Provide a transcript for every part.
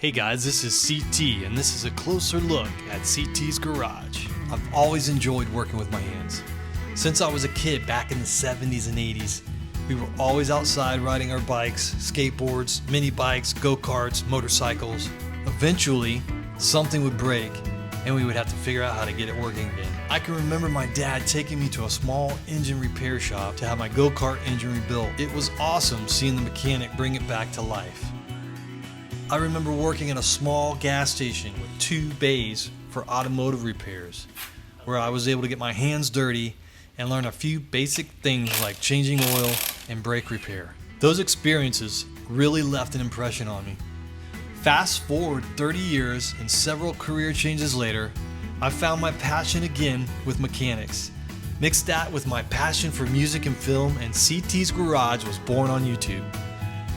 Hey guys, this is CT and this is a closer look at CTs Garage. I've always enjoyed working with my hands. Since I was a kid back in the 70s and 80s, we were always outside riding our bikes, skateboards, mini bikes, go-karts, motorcycles. Eventually, something would break and we would have to figure out how to get it working again. I can remember my dad taking me to a small engine repair shop to have my go-kart engine rebuilt. It was awesome seeing the mechanic bring it back to life. I remember working in a small gas station with 2 bays for automotive repairs, where I was able to get my hands dirty and learn a few basic things like changing oil and brake repair. Those experiences really left an impression on me. Fast forward 30 years and several career changes later, I found my passion again with mechanics. Mix that with my passion for music and film, and CT's Garage was born on YouTube.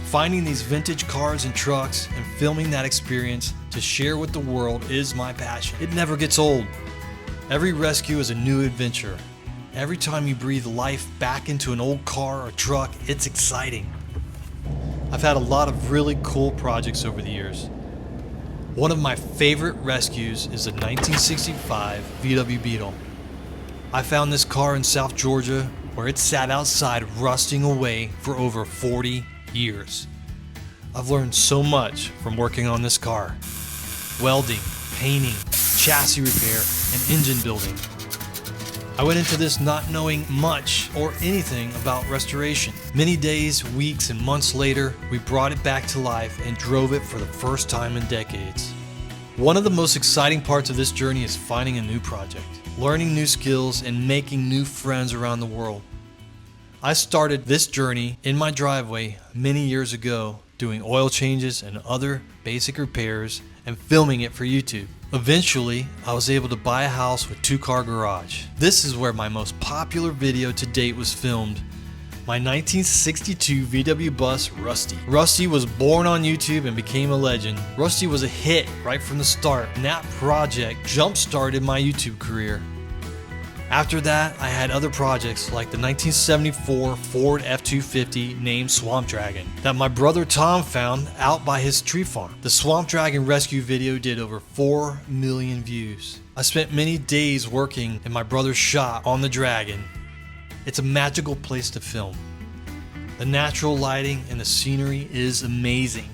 Finding these vintage cars and trucks and filming that experience to share with the world is my passion. It never gets old. Every rescue is a new adventure. Every time you breathe life back into an old car or truck, it's exciting. I've had a lot of really cool projects over the years. One of my favorite rescues is a 1965 VW Beetle. I found this car in South Georgia where it sat outside rusting away for over 40 years. I've learned so much from working on this car. Welding, painting, chassis repair, and engine building. I went into this not knowing much or anything about restoration. Many days, weeks, and months later, we brought it back to life and drove it for the first time in decades. One of the most exciting parts of this journey is finding a new project, learning new skills, and making new friends around the world. I started this journey in my driveway many years ago, doing oil changes and other basic repairs and filming it for YouTube. Eventually, I was able to buy a house with 2-car garage. This is where my most popular video to date was filmed. My 1962 VW bus, Rusty. Rusty was born on YouTube and became a legend. Rusty was a hit right from the start, and that project jump-started my YouTube career. After that, I had other projects like the 1974 Ford F250 named Swamp Dragon that my brother Tom found out by his tree farm. The Swamp Dragon rescue video did over 4 million views. I spent many days working in my brother's shop on the Dragon. It's a magical place to film. The natural lighting and the scenery is amazing.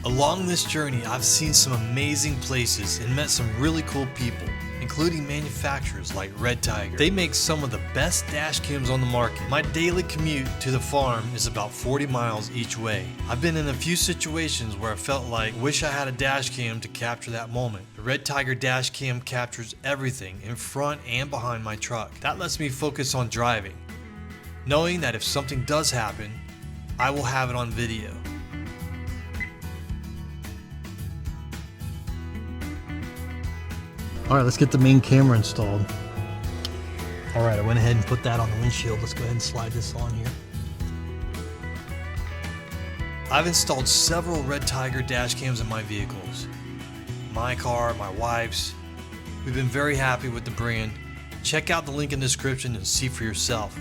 Along this journey, I've seen some amazing places and met some really cool people, including manufacturers like Redtiger. They make some of the best dash cams on the market. My daily commute to the farm is about 40 miles each way. I've been in a few situations where I felt like, wish I had a dash cam to capture that moment. The Redtiger DashCam captures everything in front and behind my truck. That lets me focus on driving, knowing that if something does happen, I will have it on video. Alright, let's get the main camera installed. Alright, I went ahead and put that on the windshield. Let's go ahead and slide this on here. I've installed several Redtiger dash cams in my vehicles. My car, my wife's. We've been very happy with the brand. Check out the link in the description and see for yourself.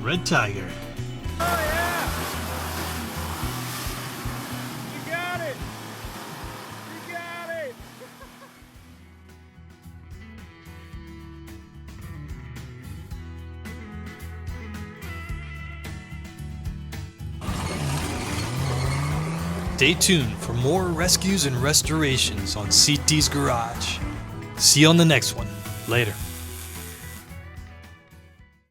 Redtiger. Oh yeah! You got it! You got it! Stay tuned for more rescues and restorations on CT's Garage. See you on the next one. Later.